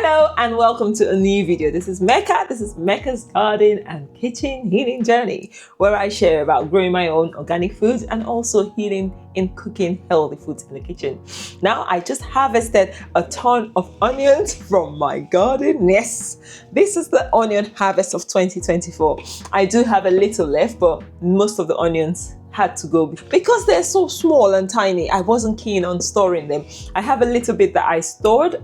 Hello and welcome to a new video. This is Mecca. This is Mecca's garden and kitchen healing journey, where I share about growing my own organic foods and also healing in cooking healthy foods in the kitchen. Now, I just harvested a ton of onions from my garden. Yes, this is the onion harvest of 2024. I do have a little left, but most of the onions had to go because they're so small and tiny. I wasn't keen on storing them. I have a little bit that I stored,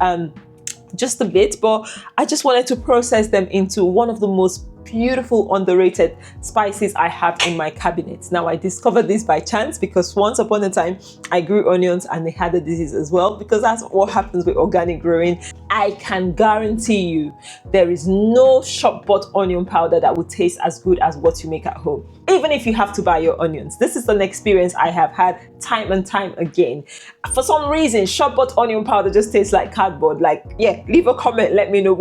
just a bit, but I just wanted to process them into one of the most beautiful underrated spices I have in my cabinet. Now, I discovered this by chance because once upon a time I grew onions and they had a disease as well, because that's what happens with organic growing. I can guarantee you there is no shop bought onion powder that would taste as good as what you make at home, even if you have to buy your onions. This is an experience I have had time and time again. For some reason, shop bought onion powder just tastes like cardboard. Leave a comment, let me know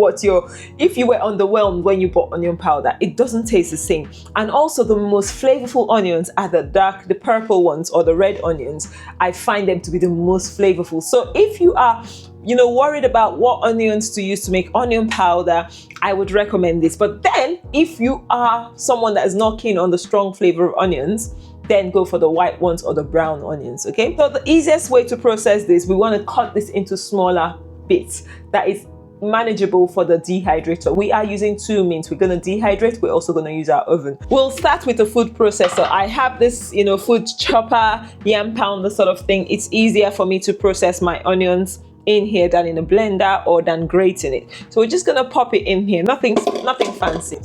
if you were underwhelmed when you bought onion powder. It doesn't taste the same. And also the most flavorful onions are the purple ones or the red onions. I find them to be the most flavorful. So if you are worried about what onions to use to make onion powder, I would recommend this. But then if you are someone that is not keen on the strong flavor of onions, then go for the white ones or the brown onions. Okay, so the easiest way to process this, we want to cut this into smaller bits that is manageable for the dehydrator. We are using 2 means. We're going to dehydrate, we're also going to use our oven. We'll start with the food processor. I have this food chopper, yam pounder sort of thing. It's easier for me to process my onions in here than in a blender or than grating it. So we're just going to pop it in here. Nothing fancy.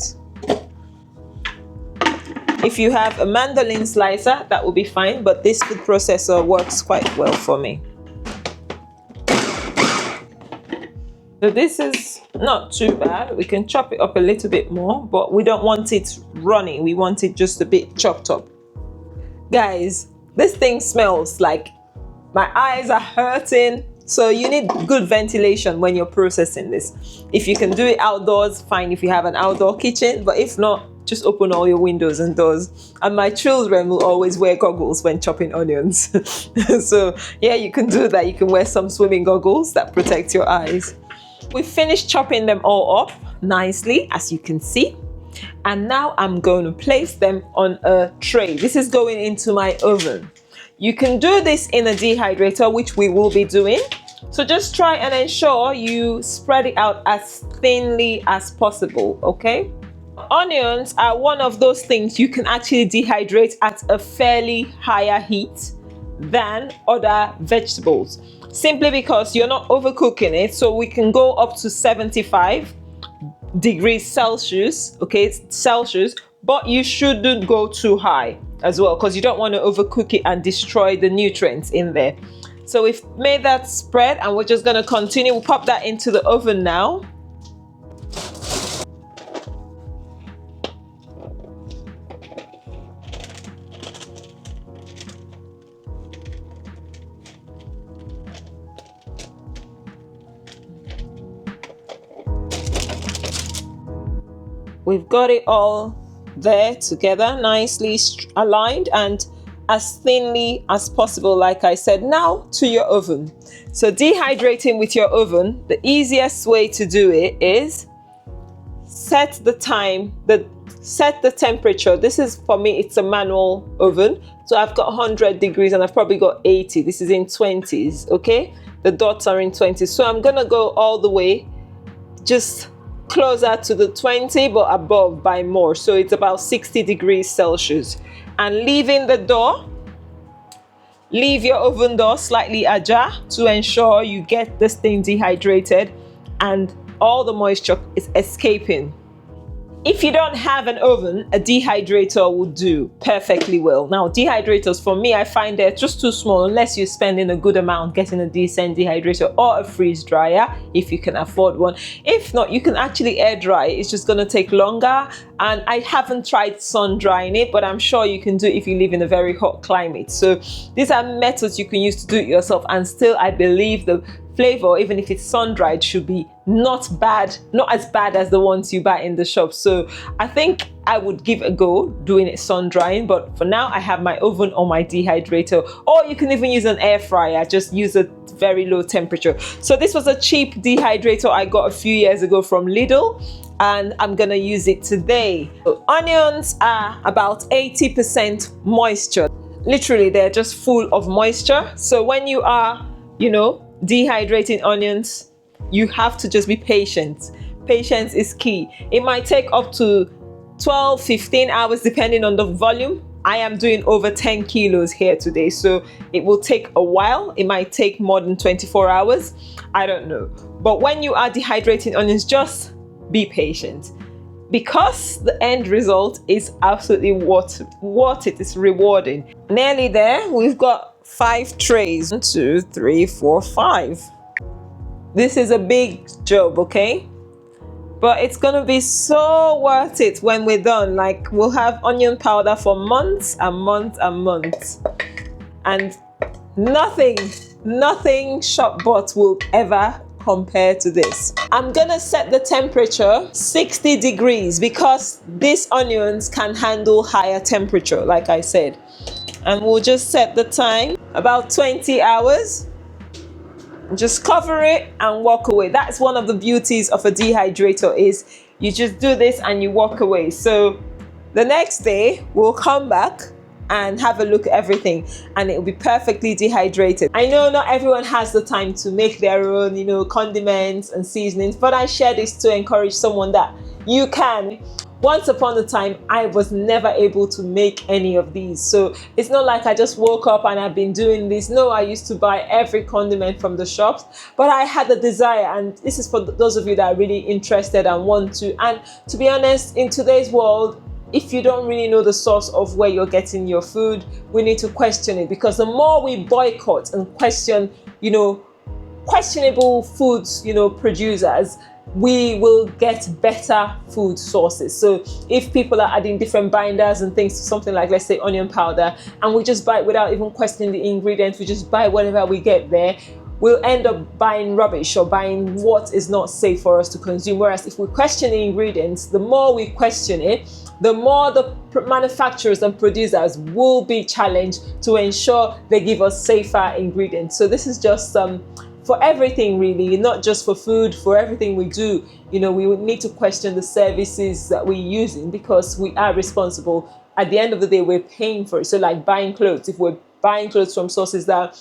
If you have a mandolin slicer, that will be fine, but this food processor works quite well for me. So this is not too bad. We can chop it up a little bit more, but we don't want it runny. We want it just a bit chopped up. Guys, this thing smells like my eyes are hurting. So you need good ventilation when you're processing this. If you can do it outdoors, fine if you have an outdoor kitchen, but if not, just open all your windows and doors. And my children will always wear goggles when chopping onions. So yeah, you can do that. You can wear some swimming goggles that protect your eyes. We finished chopping them all up nicely, as you can see. And now I'm going to place them on a tray. This is going into my oven. You can do this in a dehydrator, which we will be doing. So just try and ensure you spread it out as thinly as possible, okay? Onions are one of those things you can actually dehydrate at a fairly higher heat than other vegetables, simply because you're not overcooking it. So we can go up to 75 degrees Celsius, okay, Celsius, but you shouldn't go too high as well, because you don't want to overcook it and destroy the nutrients in there. So we've made that spread and we're just going to continue. We'll pop that into the oven now. We've got it all there together, nicely aligned and as thinly as possible, like I said. Now to your oven. So dehydrating with your oven, the easiest way to do it is set the temperature. This is, for me, it's a manual oven. So I've got 100 degrees and I've probably got 80. This is in 20s, okay? The dots are in 20s. So I'm gonna go all the way, just closer to the 20, but above by more. So it's about 60 degrees Celsius. And leave your oven door slightly ajar to ensure you get this thing dehydrated and all the moisture is escaping. If you don't have an oven, a dehydrator will do perfectly well. Now, dehydrators, for me, I find they're just too small unless you're spending a good amount getting a decent dehydrator or a freeze dryer if you can afford one. If not, you can actually air dry. It's just going to take longer. And I haven't tried sun drying it, but I'm sure you can do it if you live in a very hot climate. So these are methods you can use to do it yourself. And still, I believe the flavor, even if it's sun dried, should be not bad, not as bad as the ones you buy in the shop. So I think I would give a go doing it sun drying, but for now I have my oven or my dehydrator, or you can even use an air fryer, just use a very low temperature. So this was a cheap dehydrator I got a few years ago from Lidl, and I'm gonna use it today. So onions are about 80% moisture. Literally, they're just full of moisture. So when you are, dehydrating onions, you have to just be patient. Patience is key. It might take up to 12-15 hours depending on the volume. I am doing over 10 kilos here today, so it will take a while. It might take more than 24 hours. I don't know. But when you are dehydrating onions, just be patient, because the end result is absolutely worth it. It's rewarding. Nearly there. We've got 5 trays. 1, 2, 3, 4, 5. This is a big job, okay? But it's gonna be so worth it when we're done. Like, we'll have onion powder for months and months and months. And nothing shop bought will ever compare to this. I'm gonna set the temperature 60 degrees because these onions can handle higher temperature, like I said. And we'll just set the time, about 20 hours. Just cover it and walk away. That's one of the beauties of a dehydrator, is you just do this and you walk away. So the next day we'll come back and have a look at everything, and it will be perfectly dehydrated. I know not everyone has the time to make their own, condiments and seasonings, but I share this to encourage someone that you can. Once upon a time, I was never able to make any of these. So it's not like I just woke up and I've been doing this. No, I used to buy every condiment from the shops, but I had the desire. And this is for those of you that are really interested and want to. And to be honest, in today's world, if you don't really know the source of where you're getting your food, we need to question it, because the more we boycott and question, questionable foods, producers, we will get better food sources. So if people are adding different binders and things to something like, let's say, onion powder, and we just buy it without even questioning the ingredients, we just buy whatever we get there, we'll end up buying rubbish or buying what is not safe for us to consume. Whereas if we question the ingredients, the more we question it, the more the manufacturers and producers will be challenged to ensure they give us safer ingredients. So this is just for everything, really, not just for food, for everything we do. We need to question the services that we're using, because we are responsible. At the end of the day, we're paying for it. So like buying clothes, if we're buying clothes from sources that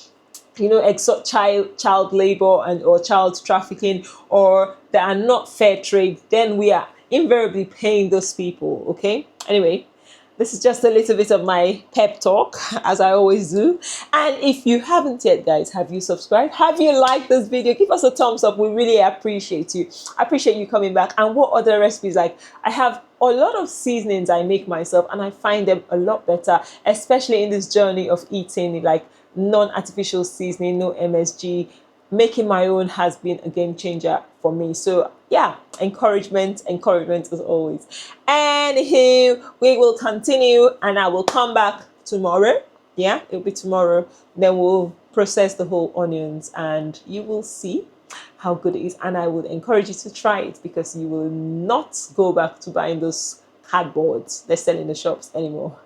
exert child labor or child trafficking, or that are not fair trade, then we are invariably paying those people. Okay, anyway, this is just a little bit of my pep talk, as I always do. And if you haven't yet, guys, have you subscribed? Have you liked this video? Give us a thumbs up. We really appreciate you. I appreciate you coming back. And what other recipes? Like, I have a lot of seasonings I make myself, and I find them a lot better, especially in this journey of eating like non-artificial seasoning, no MSG. Making my own has been a game changer for me. So yeah, encouragement as always. Anywho, we will continue, and I will come back tomorrow. Yeah, it'll be tomorrow. Then we'll process the whole onions, and you will see how good it is. And I would encourage you to try it, because you will not go back to buying those cardboards they sell in the shops anymore.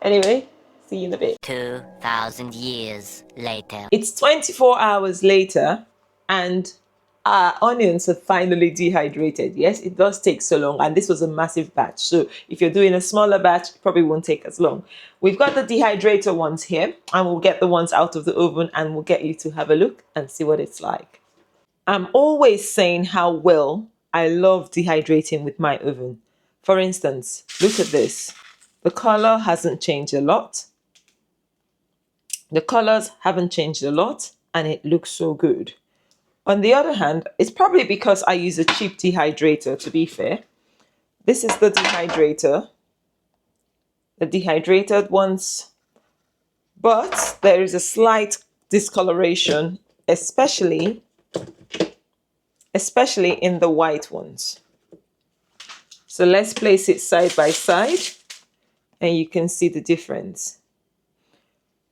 Anyway, see you in a bit. 2,000 years later. It's 24 hours later, and our onions are finally dehydrated. Yes, it does take so long, and this was a massive batch. So if you're doing a smaller batch, it probably won't take as long. We've got the dehydrator ones here, and we'll get the ones out of the oven, and we'll get you to have a look and see what it's like. I'm always saying how well I love dehydrating with my oven. For instance, look at this. The color hasn't changed a lot. The colors haven't changed a lot, and it looks so good. On the other hand, it's probably because I use a cheap dehydrator, to be fair. This is the dehydrator, the dehydrated ones, but there is a slight discoloration, especially in the white ones. So let's place it side by side, and you can see the difference.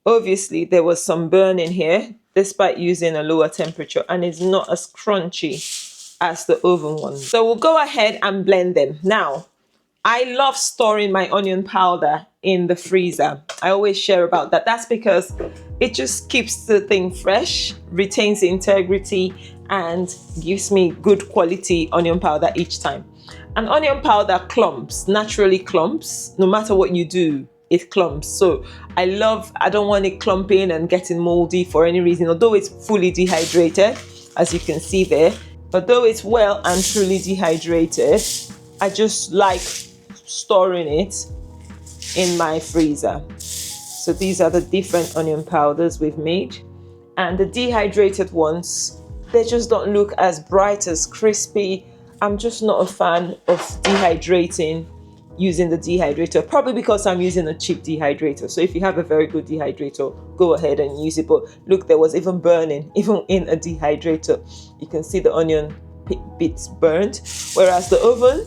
Obviously, there was some burn in here. despite using a lower temperature, and it's not as crunchy as the oven one. So we'll go ahead and blend them. Now, I love storing my onion powder in the freezer. I always share about that. That's because it just keeps the thing fresh, retains the integrity, and gives me good quality onion powder each time. And onion powder clumps, naturally clumps. No matter what you do, it clumps. So I don't want it clumping and getting moldy for any reason, although it's fully dehydrated, as you can see there. Although it's well and truly dehydrated, I just like storing it in my freezer. So these are the different onion powders we've made, and the dehydrated ones, they just don't look as bright, as crispy. I'm just not a fan of dehydrating using the dehydrator, probably because I'm using a cheap dehydrator. So if you have a very good dehydrator, go ahead and use it. But look, there was even burning even in a dehydrator. You can see the onion bits burnt, whereas the oven,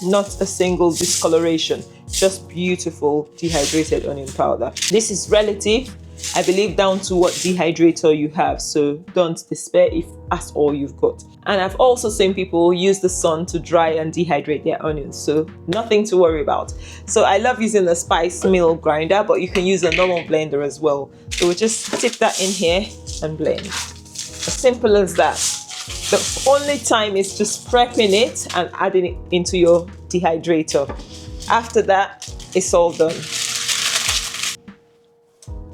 not a single discoloration, just beautiful dehydrated onion powder. This is relative, I believe, down to what dehydrator you have, so don't despair if that's all you've got. And I've also seen people use the sun to dry and dehydrate their onions, so nothing to worry about. So I love using the spice mill grinder, but you can use a normal blender as well. So we'll just stick that in here and blend. As simple as that. The only time is just prepping it and adding it into your dehydrator. After that, it's all done.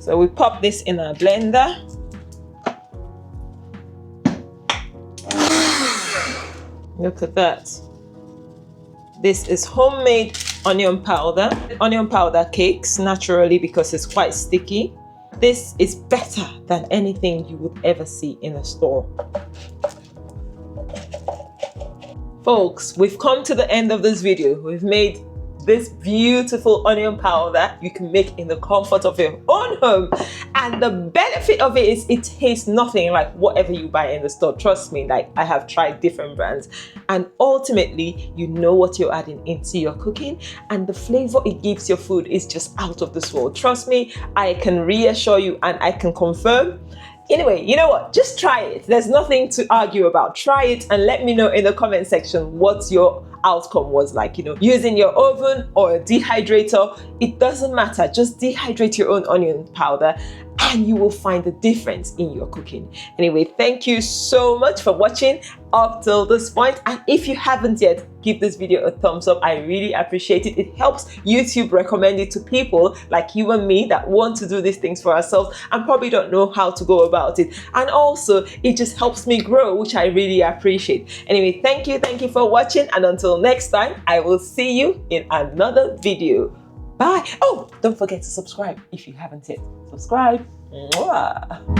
So we pop this in our blender. Look at that. This is homemade onion powder. Onion powder cakes, naturally, because it's quite sticky. This is better than anything you would ever see in a store. Folks, we've come to the end of this video. We've made this beautiful onion powder you can make in the comfort of your own home, and the benefit of it is it tastes nothing like whatever you buy in the store. Trust me, like, I have tried different brands, and ultimately you know what you're adding into your cooking, and the flavor it gives your food is just out of this world. Trust me, I can reassure you and I can confirm. Anyway, you know what? Just try it. There's nothing to argue about. Try it and let me know in the comment section what your outcome was like. You know, using your oven or a dehydrator, it doesn't matter. Just dehydrate your own onion powder and you will find the difference in your cooking. Anyway, thank you so much for watching up till this point. And if you haven't yet, give this video a thumbs up. I really appreciate it. It helps YouTube recommend it to people like you and me that want to do these things for ourselves and probably don't know how to go about it. And also, it just helps me grow, which I really appreciate. Anyway, thank you for watching, and until next time, I will see you in another video. Bye. Oh, don't forget to subscribe if you haven't yet. Subscribe. Mwah.